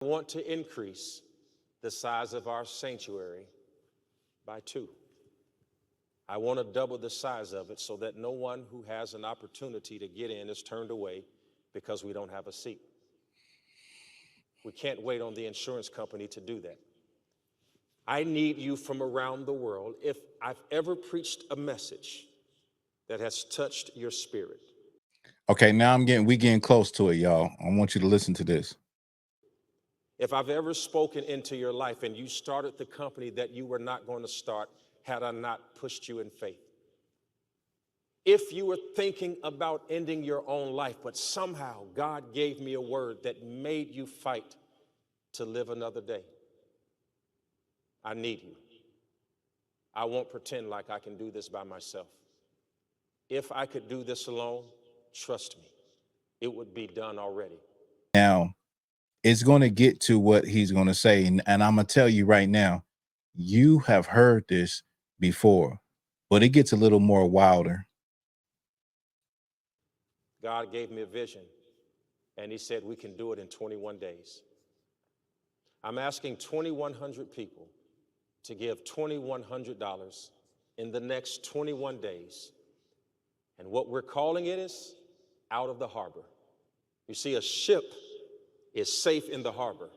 I want to increase the size of our sanctuary by 2. I want to double the size of it so that no one who has an opportunity to get in is turned away because we don't have a seat. We can't wait on the insurance company to do that. I need you from around the world. If I've ever preached a message that has touched your spirit. Okay, now we getting close to it, y'all. I want you to listen to this. If I've ever spoken into your life and you started the company that you were not going to start had I not pushed you in faith. If you were thinking about ending your own life, but somehow God gave me a word that made you fight to live another day, I need you. I won't pretend like I can do this by myself. If I could do this alone, trust me, it would be done already. Now, it's going to get to what he's going to say. And I'm going to tell you right now, you have heard this before, but it gets a little more wilder. God gave me a vision, and he said we can do it in 21 days. I'm asking 2,100 people to give $2,100 in the next 21 days. And what we're calling it is out of the harbor. You see, a ship is safe in the harbor.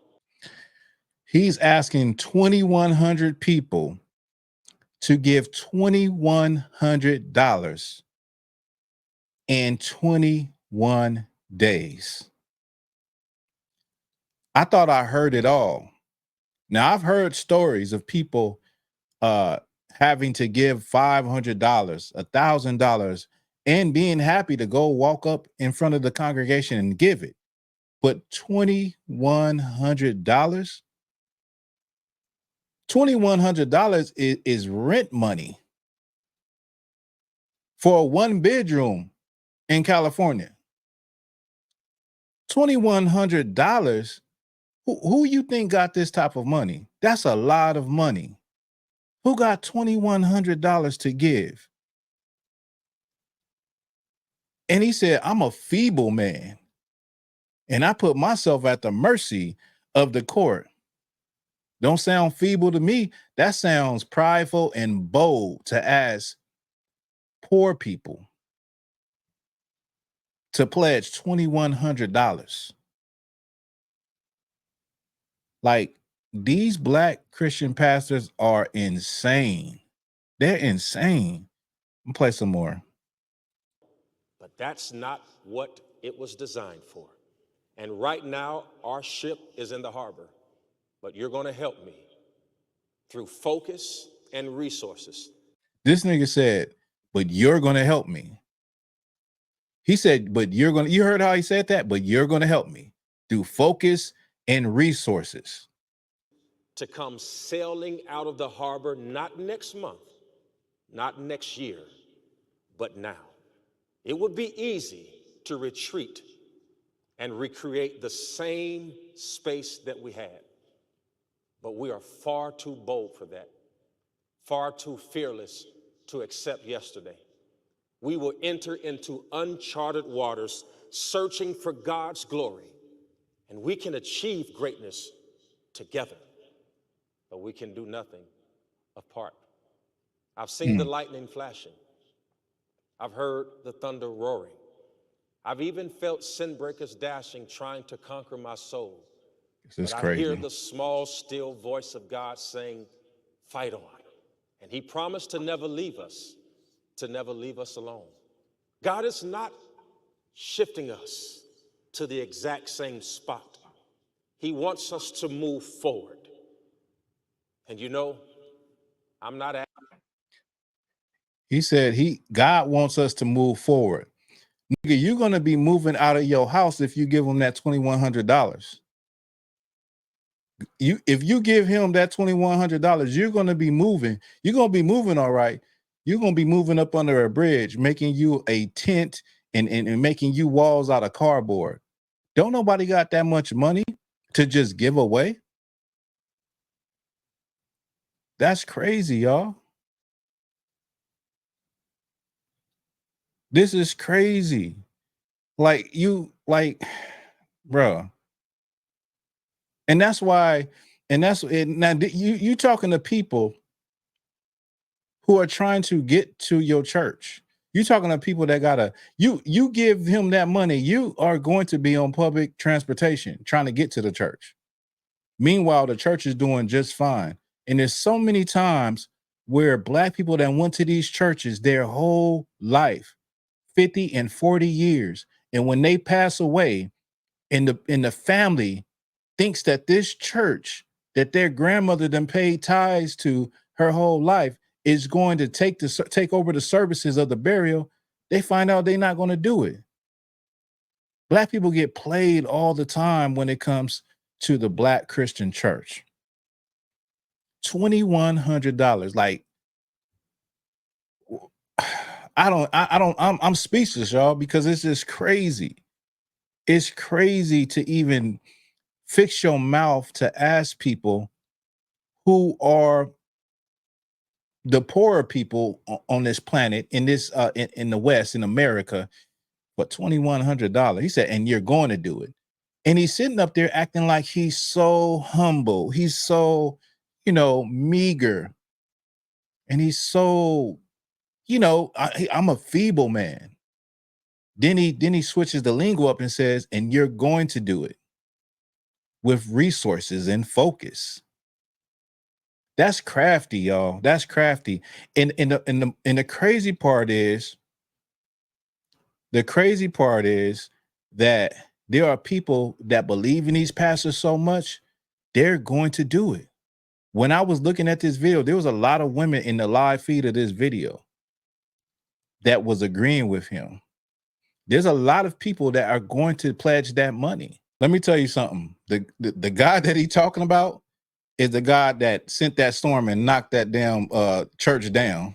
He's asking 2,100 people to give $2,100 in 21 days. I thought I heard it all. Now, I've heard stories of people having to give $500, $1,000, and being happy to go walk up in front of the congregation and give it. But $2,100? $2,100 is rent money for a 1-bedroom in California. $2,100. Who you think got this type of money? That's a lot of money. Who got $2,100 to give? And he said, I'm a feeble man, and I put myself at the mercy of the court. Don't sound feeble to me. That sounds prideful and bold to ask poor people to pledge $2,100. Like, these Black Christian pastors are insane. They're insane. I'll play some more. But that's not what it was designed for. And right now, our ship is in the harbor. But you're going to help me through focus and resources. This nigga said, but you're going to help me. He said, but you heard how he said that? But you're going to help me through focus and resources. To come sailing out of the harbor, not next month, not next year, but now. It would be easy to retreat and recreate the same space that we had. But we are far too bold for that, far too fearless to accept yesterday. We will enter into uncharted waters, searching for God's glory, and we can achieve greatness together, but we can do nothing apart. I've seen the lightning flashing. I've heard the thunder roaring. I've even felt sin breakers dashing, trying to conquer my soul. This is But crazy. I hear the small, still voice of God saying, fight on. And he promised to never leave us alone. God is not shifting us to the exact same spot. He wants us to move forward. And you know, I'm not at. He said God wants us to move forward. Nigga, you're going to be moving out of your house if you give him that $2,100. If you give him that $2,100, you're going to be moving. You're going to be moving all right. You're going to be moving up under a bridge, making you a tent and making you walls out of cardboard. Don't nobody got that much money to just give away. That's crazy, y'all. This is crazy. Like, bro. And that's why, and that's it. Now you talking to people who are trying to get to your church. You talking to people that gotta, you give him that money, you are going to be on public transportation trying to get to the church. Meanwhile, the church is doing just fine. And there's so many times where Black people that went to these churches their whole life, 50 and 40 years, and when they pass away, and the family thinks that this church that their grandmother then paid tithes to her whole life is going to take over the services of the burial, they find out they're not going to do it. Black people get played all the time when it comes to the Black Christian church. $2,100. Like, I'm speechless, y'all, because it's just crazy. It's crazy to even fix your mouth to ask people who are the poorer people on this planet, in this in the West, in America, for $2,100. He said, and you're going to do it. And he's sitting up there acting like he's so humble. He's so, meager. And he's so, I'm a feeble man. Then he switches the lingo up and says, and you're going to do it with resources and focus. That's crafty, y'all. That's crafty. And the crazy part is, that there are people that believe in these pastors so much, they're going to do it. When I was looking at this video, there was a lot of women in the live feed of this video that was agreeing with him. There's a lot of people that are going to pledge that money. Let me tell you something. The guy that he's talking about is the God that sent that storm and knocked that damn church down.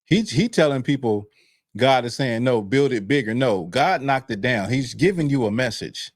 He telling people God is saying, no, build it bigger. No, God knocked it down. He's giving you a message.